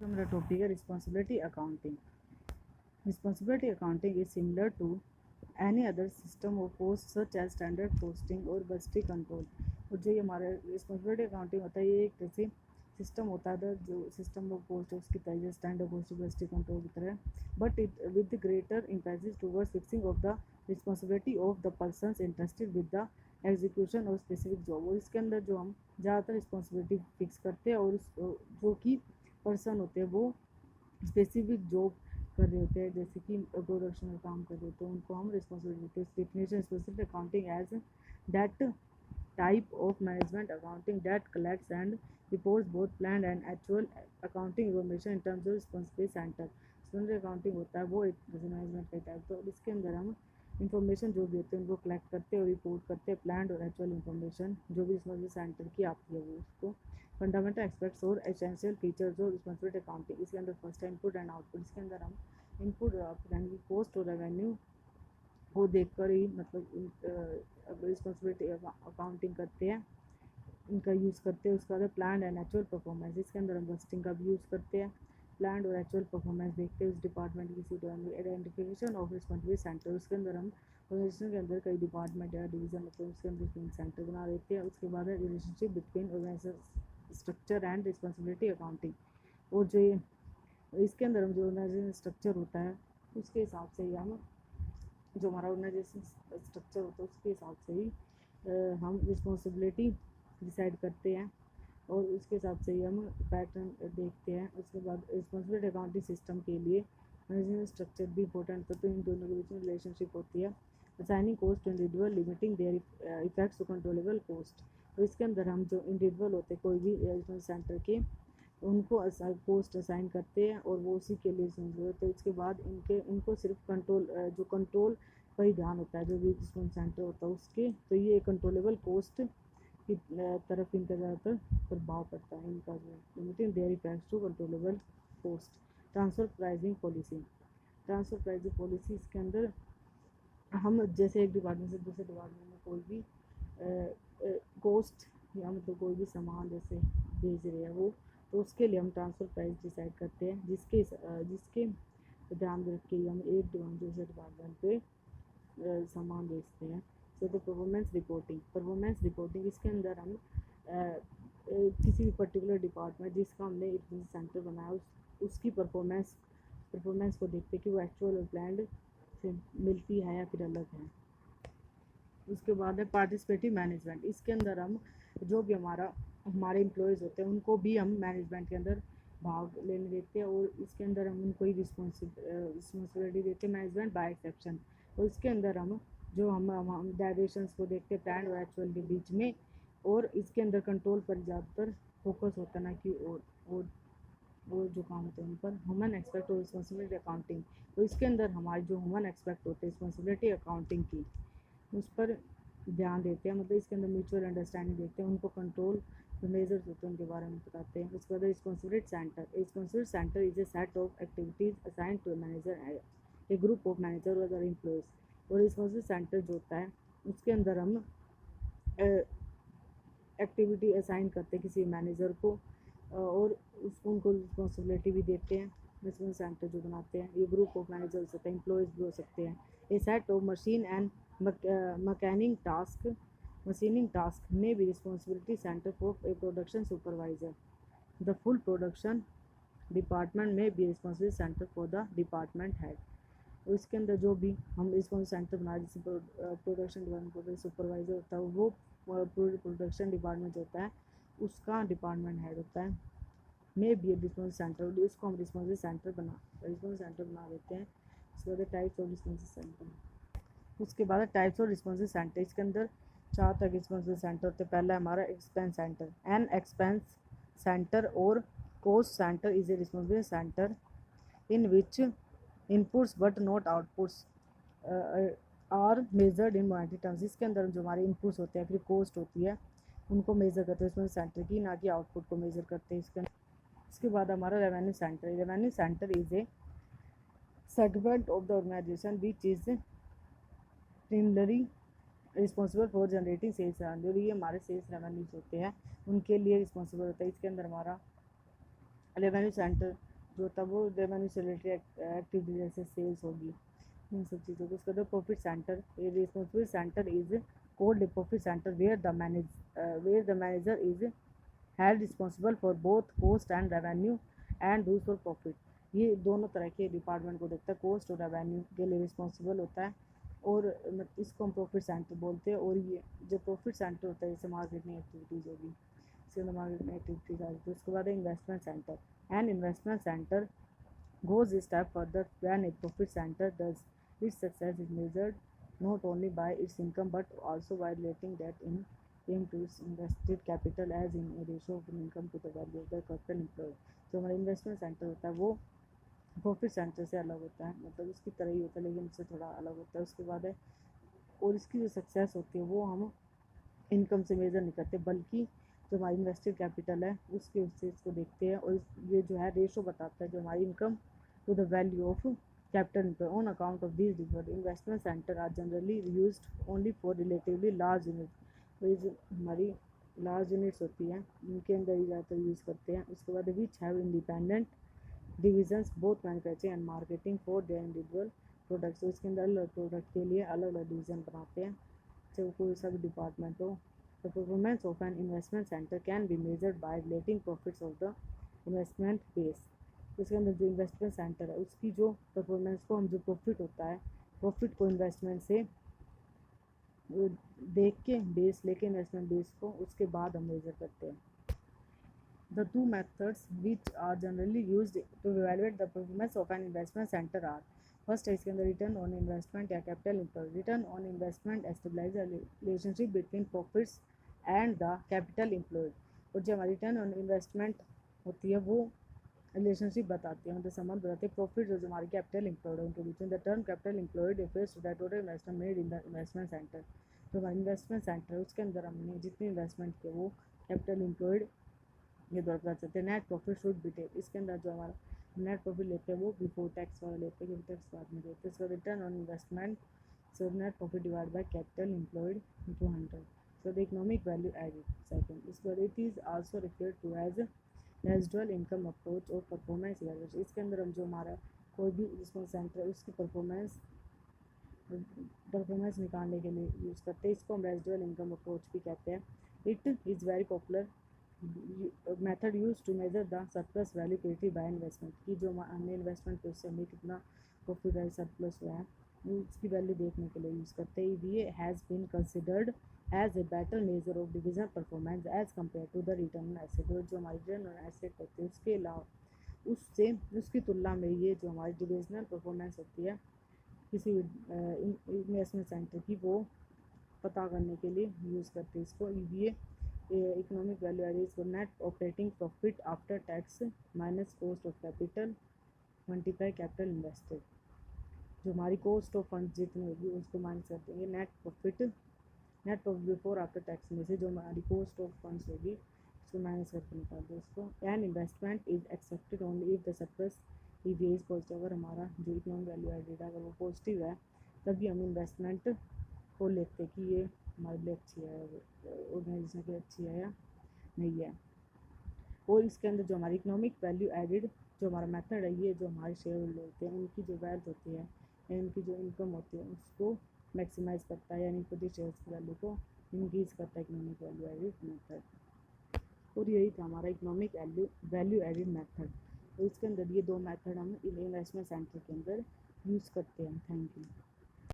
हमारा टॉपिक है responsibility accounting. Responsibility accounting is similar to any other system of cost such as standard costing और budgetary control. और जो ये हमारा रिस्पॉन्सिबिलिटी अकाउंटिंग होता है, ये एक जैसे सिस्टम होता है जो सिस्टम ऑफ कोस्ट है उसकी तरह, स्टैंडर्ड कोस्ट बजटरी कंट्रोल की तरह, but it with greater emphasis towards fixing of the responsibility of the persons interested with the execution और स्पेसिफिक जॉब। और इसके अंदर जो हम ज़्यादातर रिस्पॉन्सिबिलिटी फिक्स करते हैं और जो कि पर्सन होते हैं वो स्पेसिफिक जॉब कर रहे होते हैं, जैसे कि प्रोडक्शन में काम कर रहे होते हैं, उनको हम responsibility definition specific accounting as that type of management accounting that collects and reports both planned and actual accounting information in terms of responsibility center। responsibility accounting होता है वो एक जैसे मैनेजमेंट का टाइप, तो इसके अंदर हम इंफॉर्मेशन जो भी होते हैं उनको कलेक्ट करते हैं और रिपोर्ट करते हैं, प्लान और एक्चुअल इंफॉर्मेशन जो भी रिस्पॉन्सिबिलिटी सेंटर की आती है वो उसको फंडामेंटल एस्पेक्ट्स और एसेंशियल फीचर्स और रिस्पॉन्सिबिलिटी अकाउंटिंग। इसके अंदर फर्स्ट है इनपुट एंड आउटपुट। इसके अंदर हम इनपुट यानी कॉस्ट और रेवेन्यू को देखकर ही मतलब रिस्पॉन्सिबिलिटी अकाउंटिंग करते हैं, इनका यूज़ करते हैं। उसके बाद प्लान एंड एक्चुअल परफॉर्मेंस। इसके अंदर हम बस्टिंग का भी यूज़ करते हैं, प्लान और एक्चुअल परफॉर्मेंस देखते हैं उस डिपार्टमेंट की seat. Identification of responsibility centre. उसके अंदर हम ऑर्गेनाइजेशन के अंदर कई डिपार्टमेंट या डिवीजन होते हैं, उसके अंदर सेंटर बना देते हैं। उसके बाद है relationship between organisation structure and responsibility accounting. और जो ये इसके अंदर हम जो ऑर्गेनाइजेशन स्ट्रक्चर होता है उसके हिसाब से ही हम जो हमारा ऑर्गेनाइजेशन स्ट्रक्चर होता है उसके हिसाब से ही हम रिस्पॉन्सिबिलिटी डिसाइड करते हैं और उसके हिसाब से ही हम पैटर्न देखते हैं। उसके बाद रिस्पॉन्सिबिलिटी अकाउंटिंग सिस्टम के लिए मैनेजमेंट स्ट्रक्चर भी इंपॉर्टेंट होता है, तो इन दोनों के बीच में रिलेशनशिप होती है। Assigning cost to individual, limiting their effects to controllable cost. तो इसके अंदर हम जो इंडिविजुअल होते हैं कोई भी रिस्पॉन्स सेंटर के, उनको पोस्ट असाइन करते हैं और वो उसी के लिए जिम्मेदार होते हैं। उसके बाद इनको सिर्फ कंट्रोल जो कंट्रोल पर ही ध्यान होता है, जो भी रिस्पॉन्स सेंटर होता है उसके, तो ये कंट्रोलेबल कोस्ट की तरफ इनका ज़्यादातर प्रभाव पड़ता है। इनका जो limiting their effects to controllable cost. Transfer pricing policy. Transfer pricing policy इसके अंदर हम जैसे एक डिपार्टमेंट से दूसरे डिपार्टमेंट में कोई भी कोस्ट या मतलब कोई भी सामान जैसे भेज रहे हैं वो, तो उसके लिए हम ट्रांसफ़र प्राइस डिसाइड करते हैं, जिसके ध्यान रख के हम एक दूसरे डिपार्टमेंट पे सामान बेचते हैं। So the performance reporting. इसके अंदर हम किसी भी पर्टिकुलर डिपार्टमेंट जिसका हमने एक सेंटर बनाया उसकी परफॉर्मेंस को देखते कि वो एक्चुअल और प्लान्ड से मिलती है या फिर अलग है। उसके बाद है पार्टिसिपेटिव मैनेजमेंट। इसके अंदर हम जो भी हमारे एम्प्लॉयज़ होते हैं उनको भी हम मैनेजमेंट के अंदर भाग लेने देते हैं और इसके अंदर हम उनको ही रिस्पॉन्सिबिलिटी देते हैं, मैनेजमेंट बाय एक्सेप्शन। और इसके अंदर हम डेविएशंस को देखते हैं प्लान और एक्चुअल के बीच में, और इसके अंदर कंट्रोल पर ज़्यादातर फोकस होता है ना कि और जो काम होते हैं उन पर। ह्यूमन एक्सपेक्ट और रिस्पॉन्सिबिलिटी अकाउंटिंग। तो इसके अंदर हमारे जो ह्यूमन एक्सपेक्ट होते हैं रिस्पॉन्सिबिलिटी अकाउंटिंग की, उस पर ध्यान देते हैं, मतलब इसके अंदर म्यूचुअल अंडरस्टैंडिंग देखते हैं, उनको कंट्रोल जो मेजर्स होते हैं उनके बारे में बताते हैं। उसके बाद responsibility centre is a set of activities assign to manager, a group of manager और अदर एम्प्लॉयज़। और रिस्पॉन्सिबिलिटी सेंटर जो होता है उसके अंदर हम एक्टिविटी असाइन करते हैं किसी मैनेजर को और उनको रिस्पॉन्सिबिलिटी भी देते हैं। रिस्पॉन्स सेंटर जो बनाते हैं ये ग्रुप ऑफ मैनेजर हो सकते हैं, एम्प्लॉयज़ भी हो सकते हैं। A set of machine and machining task में भी responsibility centre for a production supervisor. The full production department में भी responsibility centre for the department head. और इसके अंदर जो भी हम रिस्पॉन्स सेंटर बनाए, जैसे प्रोडक्शन डिपार्टमेंट सुपरवाइजर होता है, वो प्रोडक्शन डिपार्टमेंट जो होता है उसका डिपार्टमेंट हेड होता है, में बी रिस्पॉन्स सेंटर, इसको हम रिस्पॉन्स सेंटर बना देते हैं। उसके बाद टाइप्स ऑफ रिस्पॉन्स सेंटर। उसके बाद टाइप्स ऑफ रिस्पॉन्स सेंटर। इसके अंदर 4 तरह के रिस्पॉन्स सेंटर होते हैं। पहला है हमारा expense centre. An expense centre और cost centre is a responsibility centre in which inputs but not outputs are measured in monetary terms. इसके अंदर जो हमारे इनपुट्स होते हैं फिर कॉस्ट होती है उनको मेज़र करते हैं इसमें सेंटर की, ना कि आउटपुट को मेज़र करते हैं इसके बाद हमारा revenue centre is a segment of the organisation which is primary responsible for generating sales revenue. ये हमारे सेल्स रेवेन्यूज होते हैं उनके लिए रिस्पॉन्सिबल होता है। इसके अंदर हमारा रेवेन्यू सेंटर जो होता है वो रेवेन्यू से रिलेटेड एक्टिविटी जैसे सेल्स होगी, इन सब चीज़ों को। उसके बाद profit centre, responsible centre is called profit centre where the manager is held responsible for both cost and revenue and rules for profit. ये दोनों तरह के डिपार्टमेंट को देखता है, कोस्ट और रेवेन्यू के लिए रिस्पॉन्सिबल होता है, और इसको हम प्रॉफिट सेंटर बोलते हैं। और ये जो प्रॉफिट सेंटर होता है जैसे मार्केटिंग एक्टिविटीज़ होगी, इसके मार्केटिंग एक्टिविटीज आ जाती है। उसके बाद investment centre, and investment centre goes a step further when a profit center does. Its success is measured not only by its income but also by relating that in to its invested capital as in a ratio of income to the value of the capital employed. जो हमारा investment centre होता है वो profit centre से अलग होता है, मतलब उसकी तरह ही होता है लेकिन इससे थोड़ा अलग होता है। उसके बाद है, और इसकी जो सक्सेस होती है वो हम इनकम से मेज़र नहीं करते, बल्कि जो हमारी इन्वेस्टेड कैपिटल है उसके उससे इसको देखते हैं, और ये जो है रेशो बताता है जो हमारी income to the value of capital on account of this deferred investment centre are generally used only for relatively large unit. तो ये जो हमारी लार्ज यूनिट्स होती हैं इनके अंदर ही ज़्यादातर यूज़ करते हैं। उसके बाद which have independent divisions both manufacturing and marketing for their individual products. तो इसके अंदर अलग प्रोडक्ट के लिए अलग अलग डिवीज़न बनाते हैं, चाहे कोई सा भी डिपार्टमेंट हो। The performance of an investment center can be measured by relating profits of the investment base। इसके अंदर जो इन्वेस्टमेंट सेंटर है उसकी जो परफॉर्मेंस को हम जो प्रॉफिट होता है, प्रॉफिट को इन्वेस्टमेंट से देख के बेस लेके इन्वेस्टमेंट बेस को उसके बाद हम मेजर करते हैं। The two methods which are generally used to evaluate the performance of an investment center are, first है इसके अंदर रिटर्न ऑन इन्वेस्टमेंट या capital employed. Return on investment establishes relationship between profits and the capital employed. और जो हमारी return on investment होती है वो रिलेशनशिप बताती है, मतलब संबंध बताती है प्रॉफिट जो हमारी कैपिटल एम्प्लॉयड है उनके बीच में। The term capital employed refers to the total investment made in the investment centre. जो हमारा इन्वेस्टमेंट सेंटर है उसके अंदर हमने जितनी इन्वेस्टमेंट की वो कैपिटल एम्प्लॉयड ये दौर कर सकते हैं। Net profit should be take, इसके अंदर जो हमारा नेट प्रॉफिट लेते हैं वो बिफोर टैक्स वाला लेते हैं, क्योंकि टैक्स बाद में देते हैं। इसका return on investment, so net profit divide by capital employed into 100। So the economic value added second. इसके बाद it is also referred to as residual income approach और परफॉर्मेंस इवैल्यूएशन। इसके अंदर हम जो हमारा कोई भी रिस्पॉन्स सेंटर है उसकी परफॉर्मेंस निकालने के लिए यूज़ करते हैं, इसको हम रेजिडुअल इनकम अप्रोच भी कहते हैं। It is very popular method use to measure the surplus value created by investment, की जो हमने इन्वेस्टमेंट किया उससे हमें कितना प्रॉफिट है सरप्लस हुआ है उसकी वैल्यू देखने के लिए यूज़ करते हैं। ये has been considered as a better measure of divisional performance as compare to the return on asset. और जो हमारी रिटर्न ऑन एसेट होती है उसके अलावा उससे उसकी तुलना में ये जो हमारी डिविजनल परफॉर्मेंस होती है किसी इन्वेस्टमेंट सेंटर की वो पता करने के लिए यूज़ करते हैं इसको। ये इकोनॉमिक वैल्यू एडेड को net operating profit after tax minus cost of capital multiply capital invested. जो हमारी कॉस्ट ऑफ फंड जितनी होगी उसको माइनस कर देंगे net profit before after tax में से जो हमारी कॉस्ट ऑफ फंड्स होगी उसको माइनस करके निकाल दो उसको। And investment is accepted only if the surplus if is positive. अगर हमारा जो इकोनॉमिक वैल्यू एडेड है अगर वो पॉजिटिव है तभी हम इन्वेस्टमेंट को लेते हैं कि ये हमारे लिए अच्छी है, ऑर्गेनाइजेशन के लिए अच्छी है या नहीं है। और इसके अंदर जो हमारी इकोनॉमिक वैल्यू एडेड जो हमारा मेथड है ये जो हमारे शेयर होल्डर होते हैं उनकी जो वेल्थ होती है या इनकी जो इनकम होती है उसको मैक्सिमाइज करता है, यानी इक्विटी शेयर्स की वैल्यू को इंक्रीज करता है इकोनॉमिक वैल्यू एडेड मेथड। और यही था हमारा इकोनॉमिक वैल्यू एडेड मेथड। तो इसके अंदर ये दो मेथड हम इन्वेस्टमेंट सेंटर के अंदर यूज़ करते हैं। Thank you.